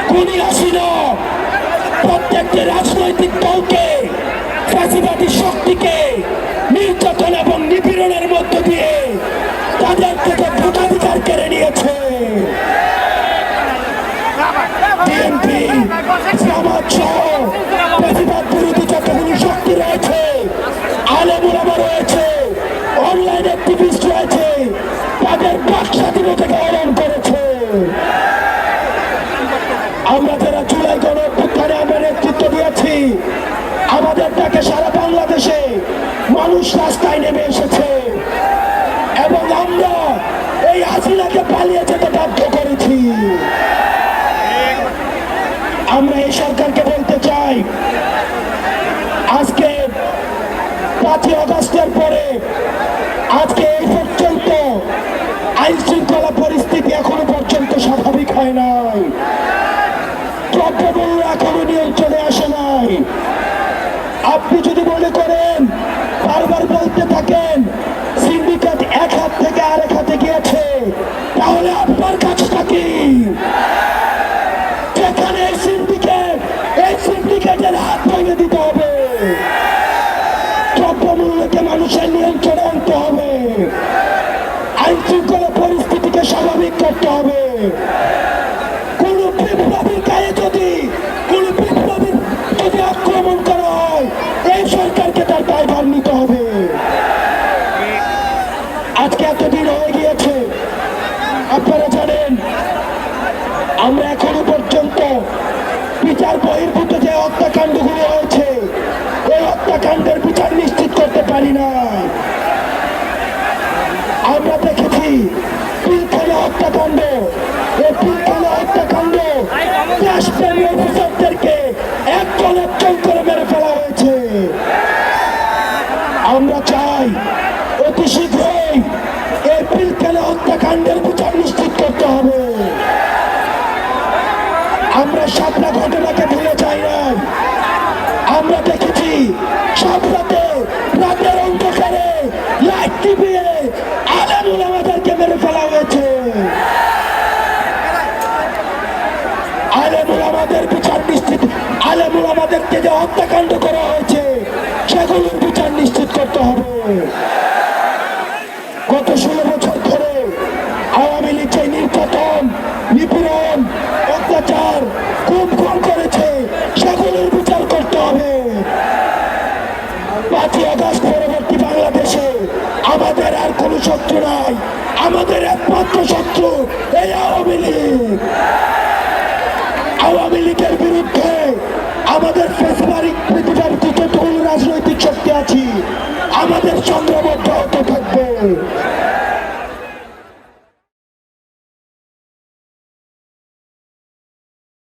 খুনি হাসিনা প্রত্যেকটি রাজনৈতিক দলকে, ফ্যাসিবাদী শক্তিকে নির্যাতন এবং নিপীড়নের মধ্য দিয়ে তাদের থেকে ভোটাধিকার কেড়ে নিয়েছে। বিএনপি, জামাত সহ ফ্যাসিবাদ বিরোধী যতগুলো শক্তি রয়েছে, আলেম ওলামা রয়েছে, অনলাইন অ্যাক্টিভিস্ট রয়েছে, তাদের বাক স্বাধীনতাকে হরণ করেছে। আমরা যারা জুলাই গণঅভ্যুত্থানে আমরা নেতৃত্ব দিয়েছি, আমাদের ডাকে সারা বাংলাদেশে মানুষ রাস্তায় নেমে এসেছে এবং আমরা এই হাসিনাকে পালিয়ে যেতে বাধ্য করেছি। আমরা এই সরকারকে বলতে চাই, আজকে 5ই আগস্টের পরে আজকে এই পর্যন্ত আইন শৃঙ্খলা পরিস্থিতি এখনো পর্যন্ত স্বাভাবিক হয় নাই, দ্রব্যমূল্য এখনো নিয়ন্ত্রণে আসে নাই। আপনি যদি মনে করেন, বারবার বলতে থাকেন সিন্ডিকেট এক হাত থেকে আরেক হাতে গিয়েছে, তাহলে আপনার কাজটা কি? যেখানে এই সিন্ডিকেটের হাত ভেঙে দিতে হবে, দ্রব্যমূল্যকে মানুষের নিয়ন্ত্রণে আনতে হবে, আইন শৃঙ্খলা পরিস্থিতিকে স্বাভাবিক করতে হবে। কোন বিপ্লবীর গায়ে যদি আক্রমণ করা হয়, এই সরকারকে তার দায়ভার নিতে হবে। আজকে এতদিন হয়ে গিয়েছে, আপনারা জানেন আমরা এখনো পর্যন্ত বিচার বহির্ভূত যে হত্যাকাণ্ডগুলো হয়েছে, এই হত্যাকাণ্ডের বিচার নিশ্চিত করতে পারি না। আমরা দেখেছি পিলখানা হত্যাকাণ্ড, এই পিলখানা হত্যাকাণ্ড দেশপ্রেমী অফিসারদেরকে একজন করে মেরে ফেলা হয়েছে। আমরা চাই অতি শীঘ্রই এই পিলখানা হত্যাকাণ্ডের বিচার নিশ্চিত করতে হবে। আমরা শাপলা ঘটনাকে ভুলে যাই না। আমরা দেখেছি শাপলাতে রাতের অন্ধকারে লাইট টিভিয়ে আলেম ওলামাদেরকে মেরে ফেলা হয়েছে। আলেম ওলামাদের বিচার নিশ্চিত, আলেম ওলামাদেরকে যে হত্যাকাণ্ড করা হয়েছে সেগুলোর বিচার নিশ্চিত করতে হবে। গত 16 বছর ধরে আওয়ামী লীগ যে নির্যাতন, নিপীড়ন, অত্যাচার, খুন করেছে সেগুলোর বিচার করতে হবে। 5ই আগস্ট পরবর্তী বাংলাদেশে আমাদের আর কোন শত্রু নাই, আমাদের একমাত্র শত্রু এই আওয়ামী লীগ। আওয়ামী লীগের বিরুদ্ধে আমাদের